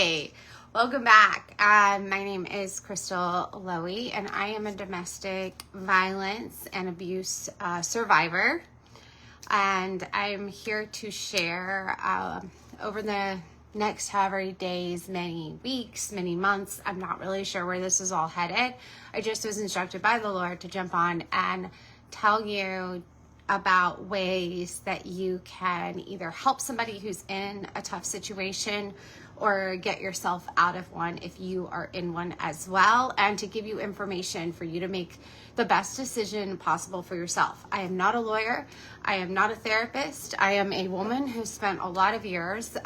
Hey, welcome back. My name is Crystal Lowy, and I am a domestic violence and abuse survivor. And I'm here to share over the next however many days, many weeks, many months. I'm not really sure where this is all headed. I just was instructed by the Lord to jump on and tell you about ways that you can either help somebody who's in a tough situation or get yourself out of one if you are in one as well, and to give you information for you to make the best decision possible for yourself. I am not a lawyer. I am not a therapist. I am a woman who spent a lot of years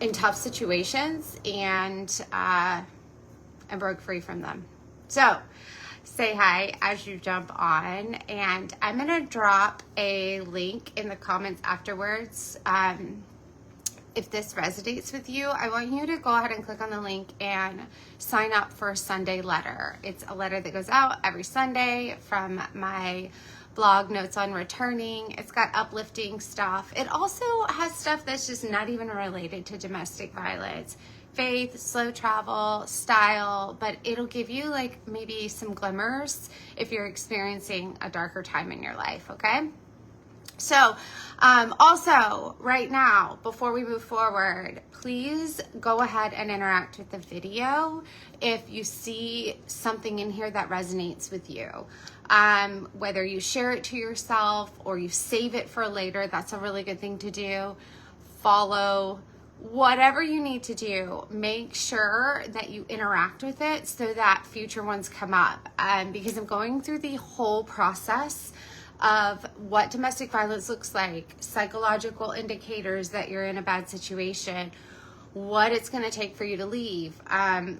in tough situations, and I broke free from them. So say hi as you jump on, and I'm going to drop a link in the comments afterwards. If this resonates with you, I want you to go ahead and click on the link and sign up for a Sunday letter. It's a letter that goes out every Sunday from my blog, Notes on Returning. It's got uplifting stuff. It also has stuff that's just not even related to domestic violence. Faith, slow travel, style, but it'll give you like maybe some glimmers if you're experiencing a darker time in your life, okay? So also right now, before we move forward, please go ahead and interact with the video if you see something in here that resonates with you. Whether you share it to yourself or you save it for later, that's a really good thing to do. Follow, whatever you need to do, make sure that you interact with it so that future ones come up. Because I'm going through the whole process of what domestic violence looks like, psychological indicators that you're in a bad situation, what it's going to take for you to leave,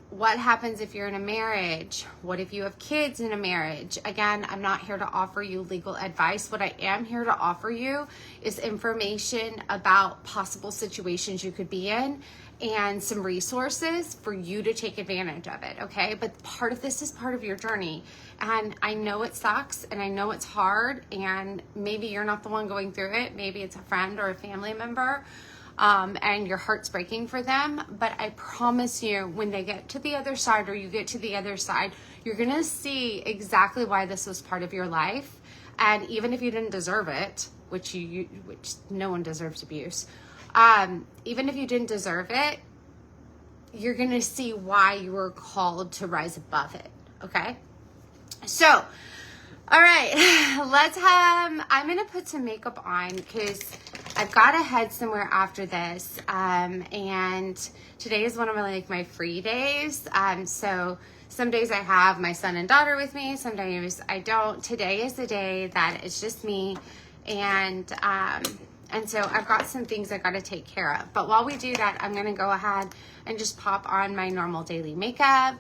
what happens if you're in a marriage, what if you have kids in a marriage. Again, I'm not here to offer you legal advice. What I am here to offer you is information about possible situations you could be in and some resources for you to take advantage of it, okay? But part of this is part of your journey. And I know it sucks, and I know it's hard, and maybe you're not the one going through it. Maybe it's a friend or a family member, and your heart's breaking for them. But I promise you, when they get to the other side, or you get to the other side, you're gonna see exactly why this was part of your life. And even if you didn't deserve it, which no one deserves abuse, even if you didn't deserve it, you're gonna see why you were called to rise above it, okay? So, all right, I'm gonna put some makeup on because I've gotta head somewhere after this, and today is one of my free days. So some days I have my son and daughter with me, some days I don't. Today is the day that it's just me, and so I've got some things I gotta take care of. But while we do that, I'm gonna go ahead and just pop on my normal daily makeup.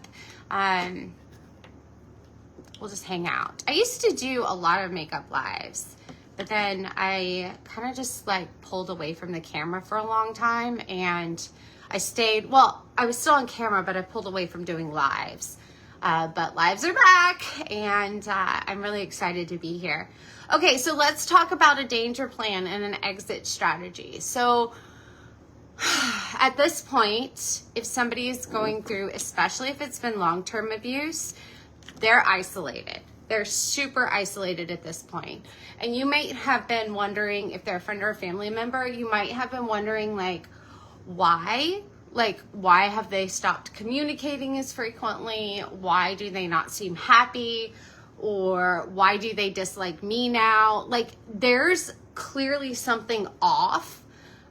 We'll just hang out. I used to do a lot of makeup lives, but then I kind of just like pulled away from the camera for a long time, and I was still on camera, but I pulled away from doing lives. But lives are back, and I'm really excited to be here. Okay, so let's talk about a danger plan and an exit strategy. So at this point, if somebody is going through, especially if it's been long-term abuse, they're isolated. They're super isolated at this point. And you might have been wondering, if they're a friend or a family member, you might have been wondering, like, why? Like, why have they stopped communicating as frequently? Why do they not seem happy? Or why do they dislike me now? Like, there's clearly something off,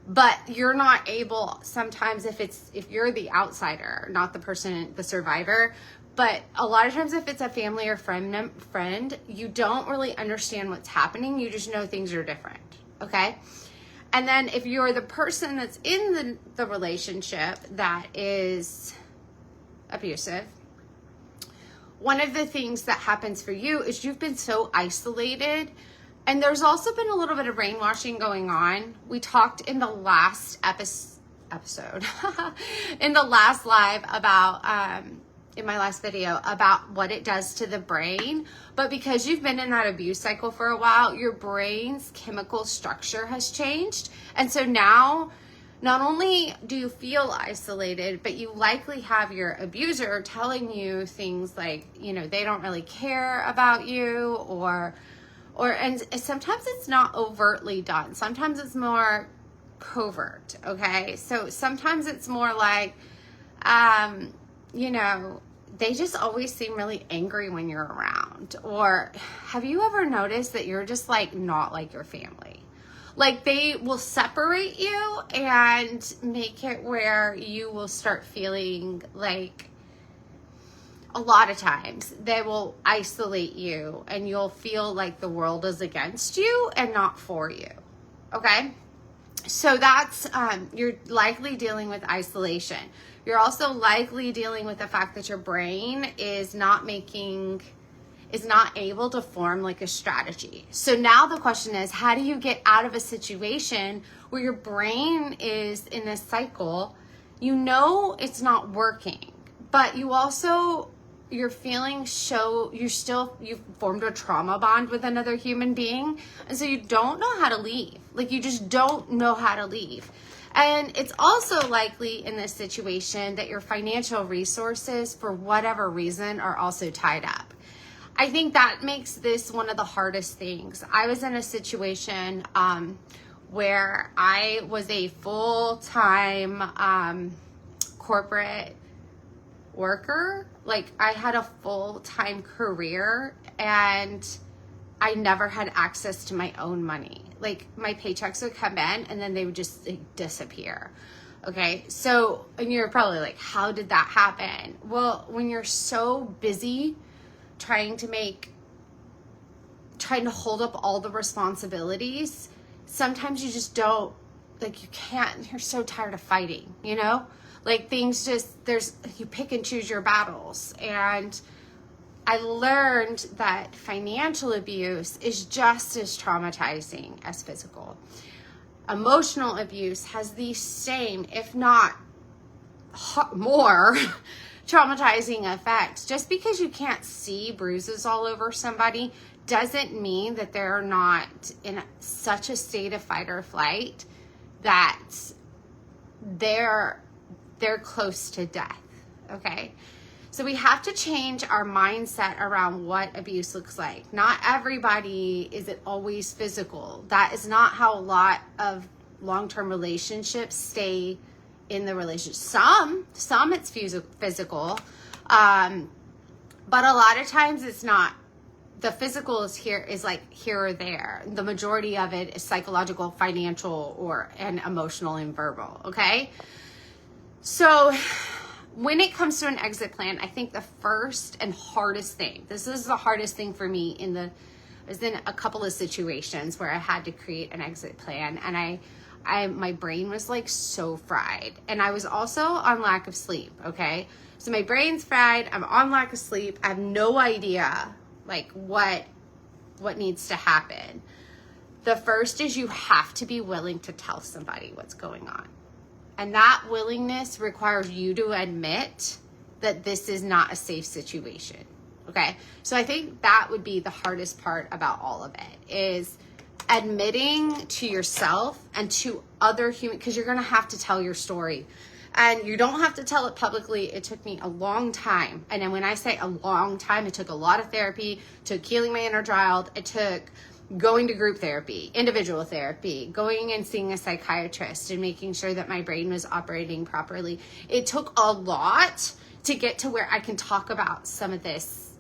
but you're not able, sometimes if you're the outsider, not the person, the survivor, but a lot of times if it's a family or friend, you don't really understand what's happening. You just know things are different, okay? And then if you're the person that's in the relationship that is abusive, one of the things that happens for you is you've been so isolated, and there's also been a little bit of brainwashing going on. We talked in the last episode, in the last live about, in my last video, about what it does to the brain. But because you've been in that abuse cycle for a while, your brain's chemical structure has changed. And so now not only do you feel isolated, but you likely have your abuser telling you things like, you know, they don't really care about you, and sometimes it's not overtly done. Sometimes it's more covert, okay? So sometimes it's more like, you know, they just always seem really angry when you're around. Or have you ever noticed that you're just like not like your family? Like they will separate you and make it where you will start feeling like, a lot of times they will isolate you and you'll feel like the world is against you and not for you. Okay? So that's, you're likely dealing with isolation. You're also likely dealing with the fact that your brain is not able to form like a strategy. So now the question is, how do you get out of a situation where your brain is in this cycle? You know it's not working, but you also, your feelings show you've formed a trauma bond with another human being. And so you don't know how to leave. Like you just don't know how to leave. And it's also likely in this situation that your financial resources, for whatever reason, are also tied up. I think that makes this one of the hardest things. I was in a situation where I was a full-time corporate worker. Like I had a full-time career and I never had access to my own money. Like my paychecks would come in and then they would just disappear. Okay. So, and you're probably like, how did that happen? Well, when you're so busy trying to hold up all the responsibilities, sometimes you just don't, like you can't, you're so tired of fighting, you know? Like things just, you pick and choose your battles. And I learned that financial abuse is just as traumatizing as physical. Emotional abuse has the same, if not more, traumatizing effects. Just because you can't see bruises all over somebody doesn't mean that they're not in such a state of fight or flight that they're close to death, okay? So we have to change our mindset around what abuse looks like. Not everybody is it always physical. That is not how a lot of long-term relationships stay in the relationship. Some it's physical, but a lot of times it's not. The physical is like here or there. The majority of it is psychological, financial, and emotional and verbal, okay? So when it comes to an exit plan, I think the first and hardest thing, this is the hardest thing for me was in a couple of situations where I had to create an exit plan, and my brain was like so fried, and I was also on lack of sleep, okay? So my brain's fried, I'm on lack of sleep, I have no idea like what needs to happen. The first is you have to be willing to tell somebody what's going on. And that willingness requires you to admit that this is not a safe situation. Okay. So I think that would be the hardest part about all of it, is admitting to yourself and to other humans, because you're going to have to tell your story. And you don't have to tell it publicly. It took me a long time. And then when I say a long time, it took a lot of therapy, it took healing my inner child, it took going to group therapy, individual therapy, going and seeing a psychiatrist and making sure that my brain was operating properly. It took a lot to get to where I can talk about some of this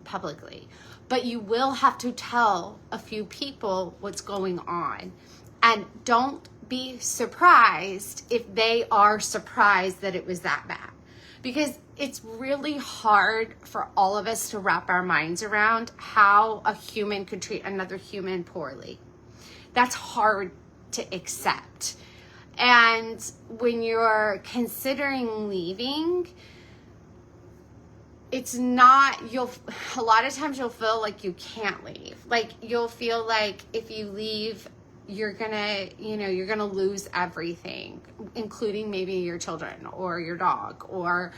publicly. But you will have to tell a few people what's going on. And don't be surprised if they are surprised that it was that bad. Because it's really hard for all of us to wrap our minds around how a human could treat another human poorly. That's hard to accept. And when you're considering leaving, a lot of times you'll feel like you can't leave. Like you'll feel like if you leave, you're gonna lose everything, including maybe your children or your dog or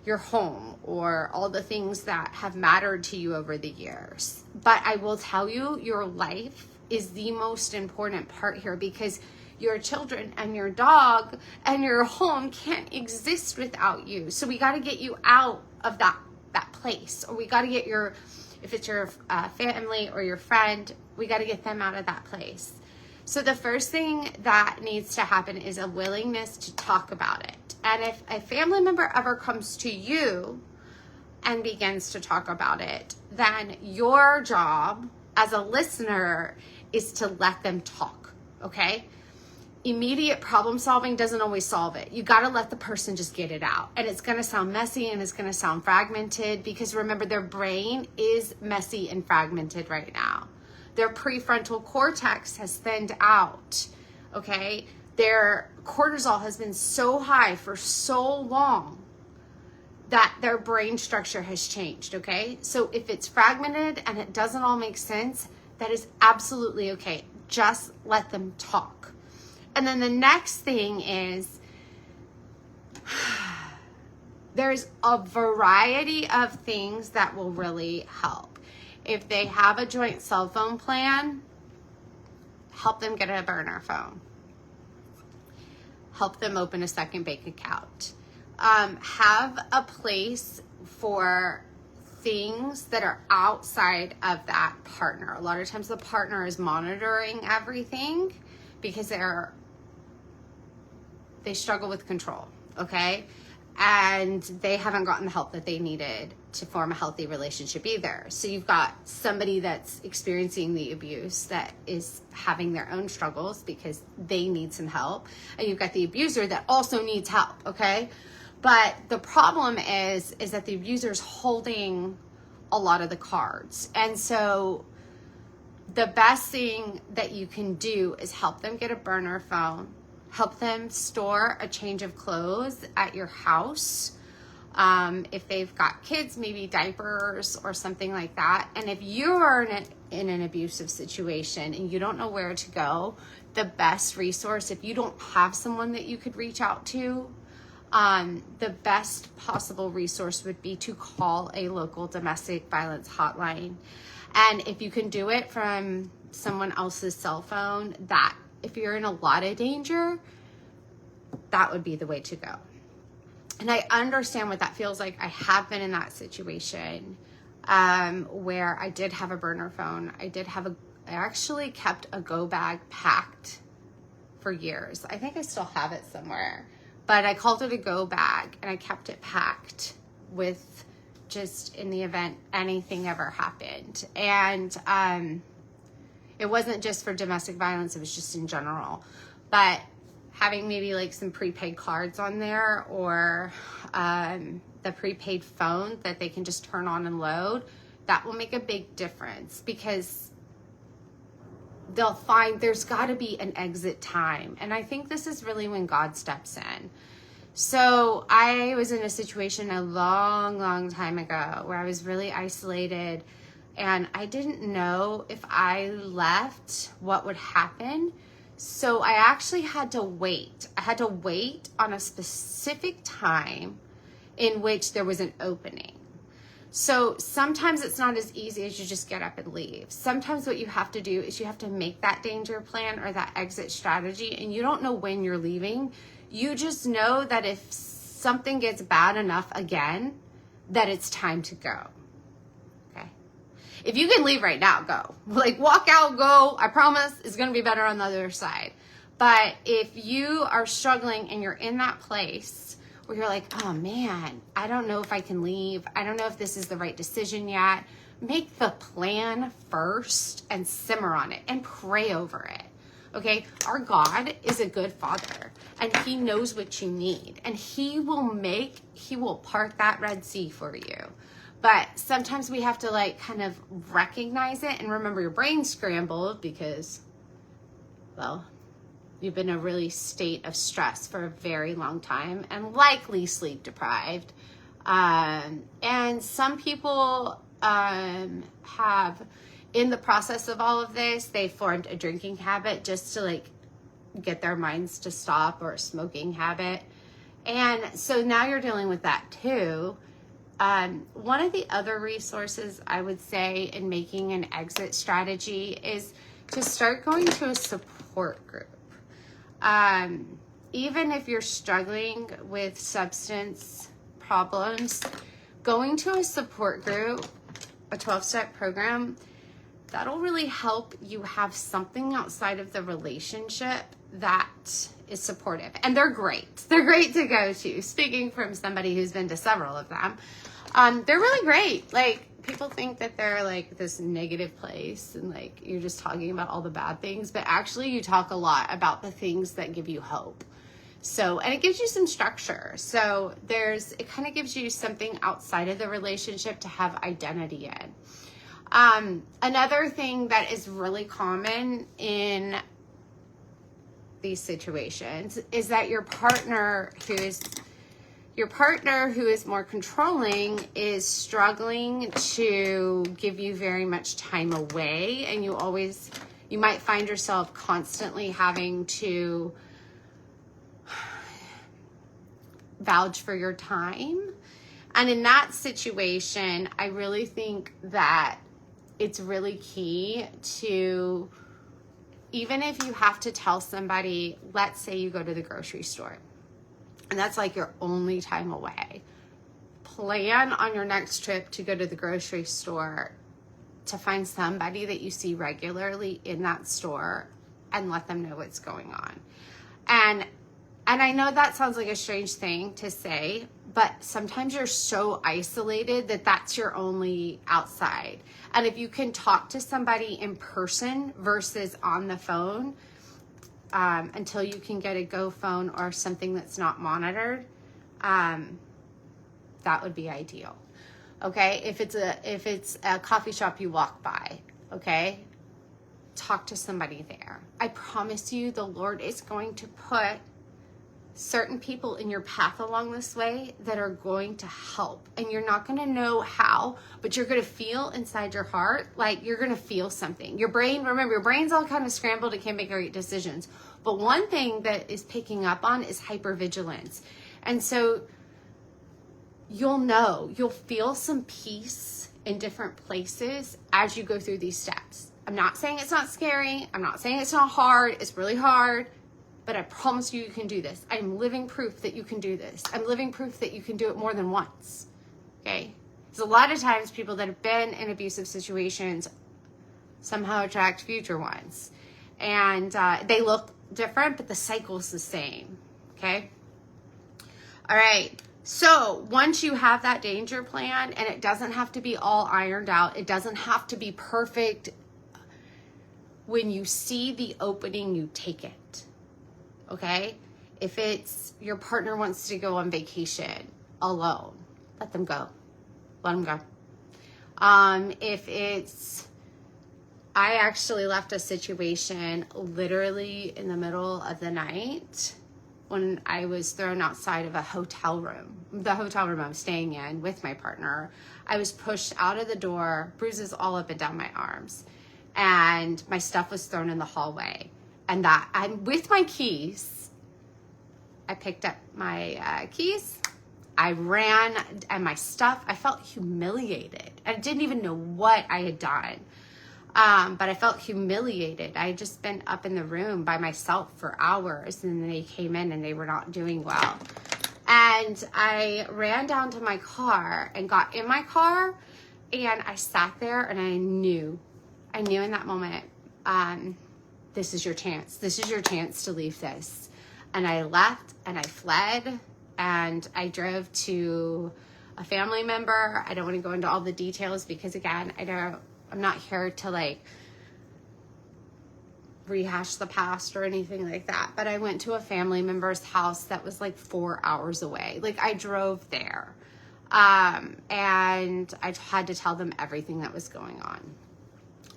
your home or all the things that have mattered to you over the years. But I will tell you, your life is the most important part here, because your children and your dog and your home can't exist without you. So we got to get you out of that place, or we got to get if it's your family or your friend, we got to get them out of that place. So the first thing that needs to happen is a willingness to talk about it. And if a family member ever comes to you and begins to talk about it, then your job as a listener is to let them talk, okay? Immediate problem solving doesn't always solve it. You got to let the person just get it out. And it's going to sound messy and it's going to sound fragmented, because remember, their brain is messy and fragmented right now. Their prefrontal cortex has thinned out, okay? Their cortisol has been so high for so long that their brain structure has changed, okay? So if it's fragmented and it doesn't all make sense, that is absolutely okay. Just let them talk. And then the next thing is, there's a variety of things that will really help. If they have a joint cell phone plan, help them get a burner phone. Help them open a second bank account. Have a place for things that are outside of that partner. A lot of times the partner is monitoring everything because they struggle with control, okay? And they haven't gotten the help that they needed to form a healthy relationship either. So you've got somebody that's experiencing the abuse that is having their own struggles because they need some help. And you've got the abuser that also needs help, okay? But the problem is that the abuser's holding a lot of the cards. And so the best thing that you can do is help them get a burner phone, help them store a change of clothes at your house. If they've got kids, maybe diapers or something like that. And if you're in an abusive situation and you don't know where to go, the best resource, if you don't have someone that you could reach out to, the best possible resource would be to call a local domestic violence hotline. And if you can do it from someone else's cell phone, that if you're in a lot of danger, that would be the way to go. And I understand what that feels like. I have been in that situation where I did have a burner phone. I actually kept a go bag packed for years. I think I still have it somewhere. But I called it a go bag and I kept it packed with just in the event anything ever happened. And it wasn't just for domestic violence, it was just in general. But having maybe like some prepaid cards on there, or the prepaid phone that they can just turn on and load, that will make a big difference, because they'll find there's got to be an exit time. And I think this is really when God steps in. So I was in a situation a long time ago where I was really isolated, and I didn't know if I left what would happen. So I actually had to wait. I had to wait on a specific time in which there was an opening. So sometimes it's not as easy as you just get up and leave. Sometimes what you have to do is you have to make that danger plan or that exit strategy, and you don't know when you're leaving. You just know that if something gets bad enough again, that it's time to go. Okay? If you can leave right now, go. Like, walk out, go. I promise it's going to be better on the other side. But if you are struggling and you're in that place where you're like, oh man, I don't know if I can leave. I don't know if this is the right decision yet. Make the plan first and simmer on it and pray over it. Okay? Our God is a good father, and he knows what you need, and he will part that Red Sea for you. But sometimes we have to like kind of recognize it and remember your brain's scrambled because, well, you've been in a really state of stress for a very long time and likely sleep deprived. And some people have, in the process of all of this, they formed a drinking habit just to like get their minds to stop, or a smoking habit. And so now you're dealing with that too. One of the other resources I would say in making an exit strategy is to start going to a support group. Even if you're struggling with substance problems, going to a support group, a 12-step program, that'll really help you have something outside of the relationship that is supportive. And they're great. They're great to go to. Speaking from somebody who's been to several of them, they're really great. Like, people think that they're like this negative place and like you're just talking about all the bad things, but actually you talk a lot about the things that give you hope. So, and it gives you some structure. So it kind of gives you something outside of the relationship to have identity in. Another thing that is really common in these situations is that your partner who is more controlling is struggling to give you very much time away, and you might find yourself constantly having to vouch for your time. And in that situation, I really think that it's really key to, even if you have to tell somebody, let's say you go to the grocery store and that's like your only time away, plan on your next trip to go to the grocery store to find somebody that you see regularly in that store and let them know what's going on. And I know that sounds like a strange thing to say, but sometimes you're so isolated that that's your only outside. And if you can talk to somebody in person versus on the phone, until you can get a Go phone or something that's not monitored, that would be ideal. Okay, if it's a coffee shop you walk by, okay, talk to somebody there. I promise you, the Lord is going to put certain people in your path along this way that are going to help, and you're not going to know how, but you're going to feel inside your heart, like you're going to feel something. Your brain's all kind of scrambled. It can't make great decisions, but one thing that is picking up on is hypervigilance. And so you'll feel some peace in different places as you go through these steps. I'm not saying it's not scary. I'm not saying it's not hard. It's really hard. But I promise you can do this. I'm living proof that you can do this. I'm living proof that you can do it more than once. Okay? Because a lot of times people that have been in abusive situations somehow attract future ones. And they look different, but the cycle's the same. Okay? All right. So once you have that danger plan, and it doesn't have to be all ironed out, it doesn't have to be perfect. When you see the opening, you take it. Okay? If it's your partner wants to go on vacation alone, let them go. Let them go. If it's, I actually left a situation literally in the middle of the night when I was thrown outside of a hotel room, the hotel room I was staying in with my partner. I was pushed out of the door, bruises all up and down my arms, and my stuff was thrown in the hallway. And I'm with my keys. I picked up my keys. I ran, and my stuff, I felt humiliated. I didn't even know what I had done. But I felt humiliated. I had just been up in the room by myself for hours, and they came in and they were not doing well. And I ran down to my car and got in my car, and I sat there, and I knew in that moment, this is your chance. This is your chance to leave this. And I left, and I fled, and I drove to a family member. I don't want to go into all the details because, again, I'm not here to rehash the past or anything like that. But I went to a family member's house that was 4 hours away. I drove there. And I had to tell them everything that was going on.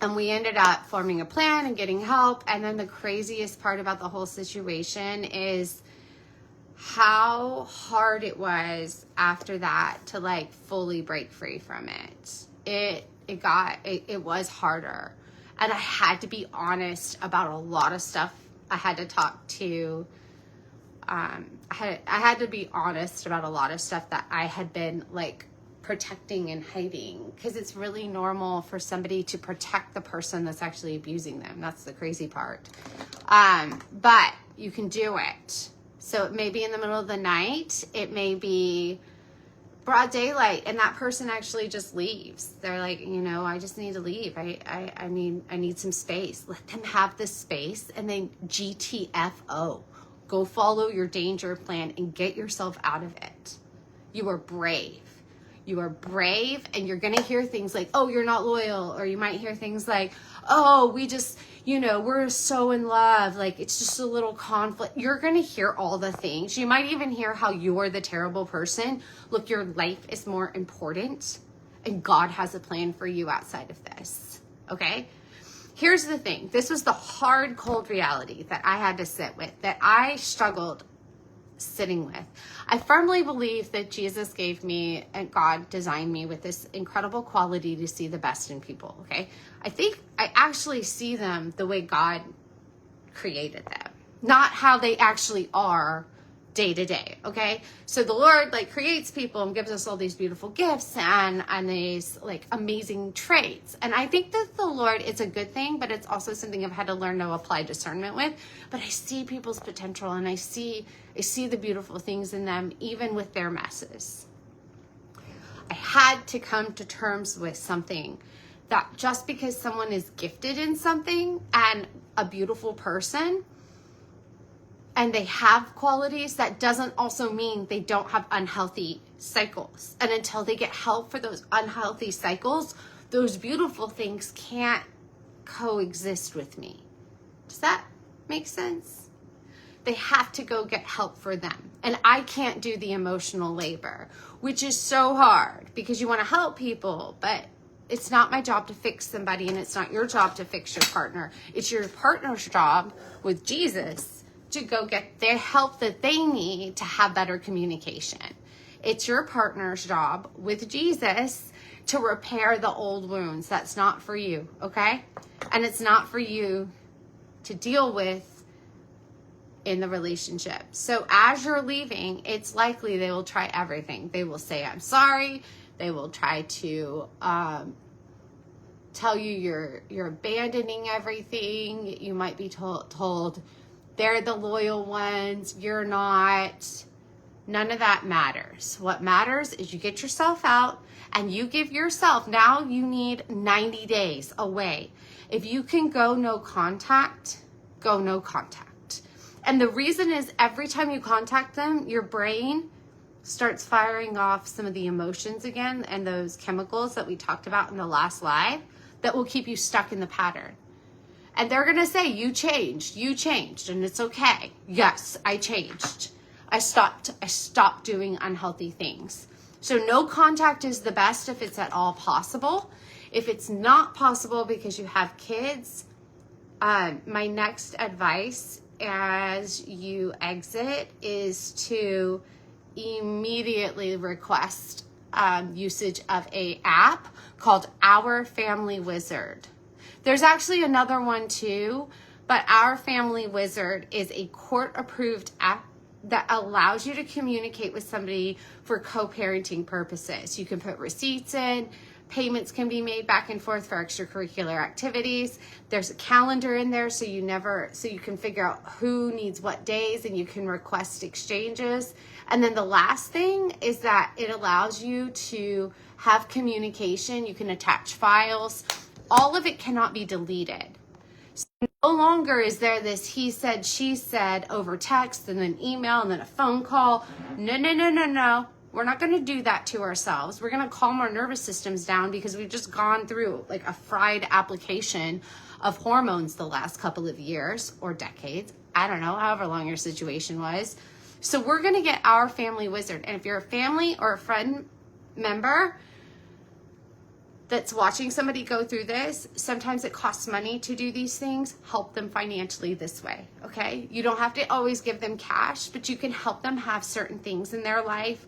And we ended up forming a plan and getting help. And then the craziest part about the whole situation is how hard it was after that to fully break free from it. It was harder. And I had to be honest about a lot of stuff. I had to talk to, I had to be honest about a lot of stuff that I had been protecting and hiding, because it's really normal for somebody to protect the person that's actually abusing them. That's the crazy part. But you can do it. So it may be in the middle of the night, it may be broad daylight, and that person actually just leaves. They're like, you know, I just need to leave. I need some space. Let them have the space, and then GTFO. Go follow your danger plan and get yourself out of it. You are brave. You are brave, and you're going to hear things like, oh, you're not loyal. Or you might hear things like, oh, we just, you know, we're so in love. Like, it's just a little conflict. You're going to hear all the things. You might even hear how you're the terrible person. Look, your life is more important, and God has a plan for you outside of this. Okay? Here's the thing. This was the hard, cold reality that I had to sit with, that I struggled sitting with. I firmly believe that Jesus gave me and God designed me with this incredible quality to see the best in people, okay? I think I actually see them the way God created them, not how they actually are day to day, okay? So the Lord like creates people and gives us all these beautiful gifts and these like amazing traits. And I think that the Lord, it's a good thing, but it's also something I've had to learn to apply discernment with. But I see people's potential, and I see the beautiful things in them, even with their messes. I had to come to terms with something, that just because someone is gifted in something and a beautiful person, and they have qualities, that doesn't also mean they don't have unhealthy cycles. And until they get help for those unhealthy cycles, those beautiful things can't coexist with me. Does that make sense? They have to go get help for them. And I can't do the emotional labor, which is so hard because you want to help people, but it's not my job to fix somebody, and it's not your job to fix your partner. It's your partner's job with Jesus to go get their help that they need to have better communication. It's your partner's job with Jesus to repair the old wounds. That's not for you, okay? And it's not for you to deal with in the relationship. So as you're leaving, it's likely they will try everything. They will say, I'm sorry. They will try to tell you you're abandoning everything. You might be told they're the loyal ones, you're not. None of that matters. What matters is you get yourself out and you give yourself, now you need 90 days away. If you can go no contact, go no contact. And the reason is every time you contact them, your brain starts firing off some of the emotions again and those chemicals that we talked about in the last live that will keep you stuck in the pattern. And they're going to say, you changed, and it's okay. Yes, I changed. I stopped doing unhealthy things. So no contact is the best if it's at all possible. If it's not possible because you have kids, my next advice as you exit is to immediately request usage of an app called Our Family Wizard. There's actually another one too, but Our Family Wizard is a court-approved app that allows you to communicate with somebody for co-parenting purposes. You can put receipts in, payments can be made back and forth for extracurricular activities. There's a calendar in there so you can figure out who needs what days, and you can request exchanges. And then the last thing is that it allows you to have communication. You can attach files. All of it cannot be deleted. So no longer is there this he said, she said over text and then email and then a phone call. No. We're not going to do that to ourselves. We're going to calm our nervous systems down because we've just gone through like a fried application of hormones the last couple of years or decades. I don't know, however long your situation was. So we're going to get Our Family Wizard. And if you're a family or a friend member that's watching somebody go through this, sometimes it costs money to do these things. Help them financially this way, okay? You don't have to always give them cash, but you can help them have certain things in their life.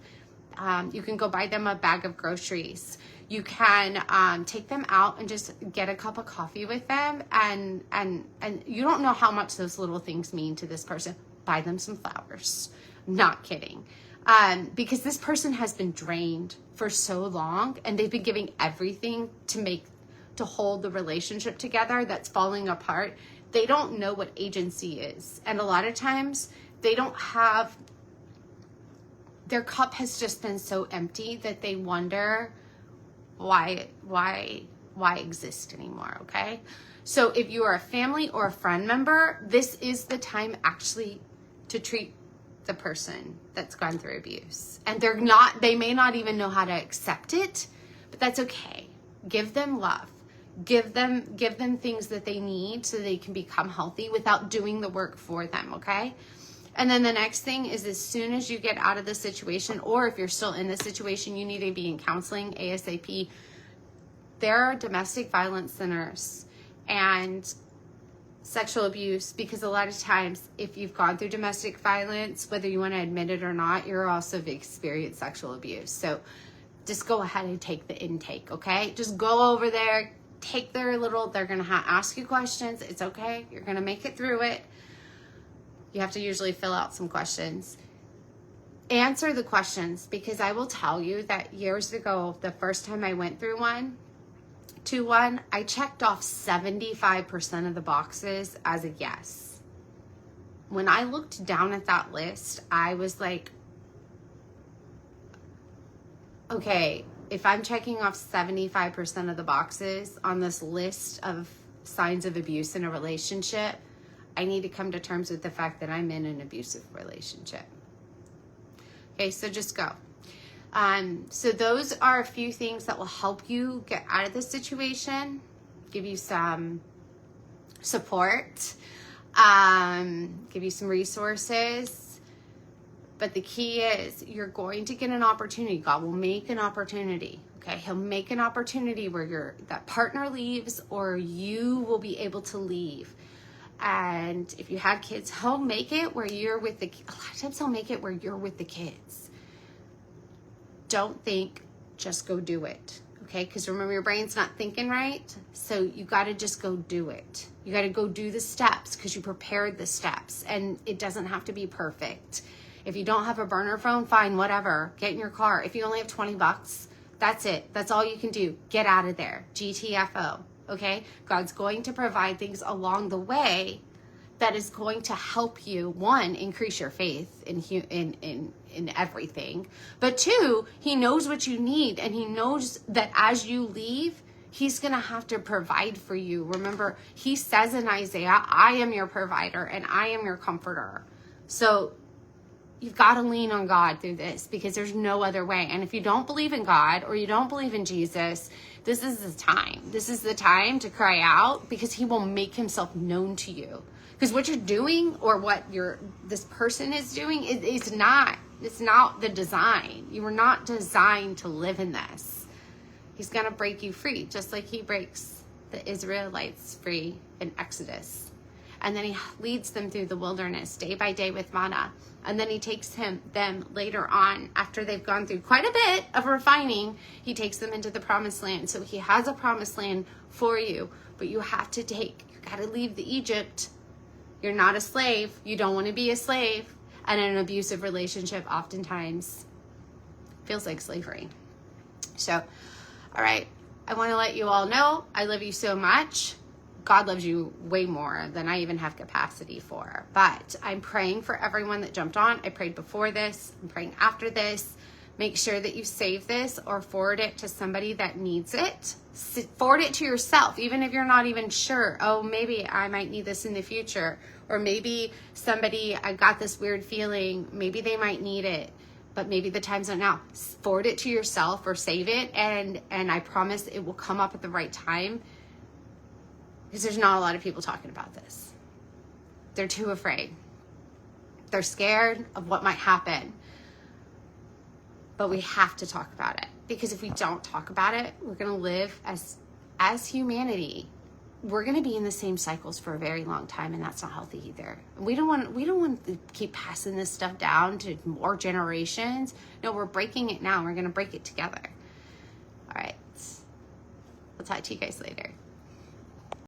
You can go buy them a bag of groceries. You can take them out and just get a cup of coffee with them, and you don't know how much those little things mean to this person. Buy them some flowers. Not kidding. Because this person has been drained for so long, and they've been giving everything to hold the relationship together that's falling apart. they don't know what agency is. And a lot of times they don't have, their cup has just been so empty that they wonder why exist anymore, okay? So if you are a family or a friend member, this is the time actually to treat the person that's gone through abuse. And they may not even know how to accept it, but that's okay. Give them love. Give them things that they need so they can become healthy without doing the work for them, okay? And then the next thing is, as soon as you get out of the situation, or if you're still in the situation, you need to be in counseling ASAP. There are domestic violence centers and sexual abuse, because a lot of times if you've gone through domestic violence, whether you want to admit it or not, you're also experienced sexual abuse. So just go ahead and take the intake, okay? Just go over there, take they're going to ask you questions. It's okay. You're going to make it through it. You have to usually fill out some questions. Answer the questions, because I will tell you that years ago, the first time I went through one, I checked off 75% of the boxes as a yes. When I looked down at that list, I was like, okay, if I'm checking off 75% of the boxes on this list of signs of abuse in a relationship, I need to come to terms with the fact that I'm in an abusive relationship. Okay, so just go. So those are a few things that will help you get out of this situation, give you some support, give you some resources. But the key is, you're going to get an opportunity. God will make an opportunity. Okay, He'll make an opportunity where that partner leaves, or you will be able to leave. And if you have kids, He'll make it where you're with a lot of times He'll make it where you're with the kids. Don't think, just go do it. Okay, because remember, your brain's not thinking right. So you got to just go do it. You got to go do the steps, because you prepared the steps, and it doesn't have to be perfect. If you don't have a burner phone, fine, whatever. Get in your car. If you only have $20, that's it. That's all you can do. Get out of there. GTFO. Okay? God's going to provide things along the way that is going to help you, one, increase your faith in everything. But two, He knows what you need, and He knows that as you leave, He's going to have to provide for you. Remember, He says in Isaiah, I am your provider and I am your comforter. So you've got to lean on God through this, because there's no other way. And if you don't believe in God, or you don't believe in Jesus, this is the time. This is the time to cry out, because He will make Himself known to you. Because what you're doing, or what this person is doing, it's not the design. You were not designed to live in this. He's going to break you free, just like He breaks the Israelites free in Exodus. And then He leads them through the wilderness day by day with manna. And then He takes them later on, after they've gone through quite a bit of refining, He takes them into the promised land. So He has a promised land for you, but you got to leave the Egypt. You're not a slave. You don't want to be a slave. And an abusive relationship oftentimes feels like slavery. So, all right. I want to let you all know I love you so much. God loves you way more than I even have capacity for. But I'm praying for everyone that jumped on. I prayed before this. I'm praying after this. Make sure that you save this or forward it to somebody that needs it. Forward it to yourself, even if you're not even sure. Oh, maybe I might need this in the future. Or maybe I got this weird feeling. Maybe they might need it, but maybe the time's not now. Forward it to yourself or save it. And I promise it will come up at the right time. Because there's not a lot of people talking about this. They're too afraid. They're scared of what might happen. But we have to talk about it. Because if we don't talk about it, we're going to live as humanity. We're going to be in the same cycles for a very long time, and that's not healthy either. We don't want to keep passing this stuff down to more generations. No, we're breaking it now. We're going to break it together. All right. I'll talk to you guys later.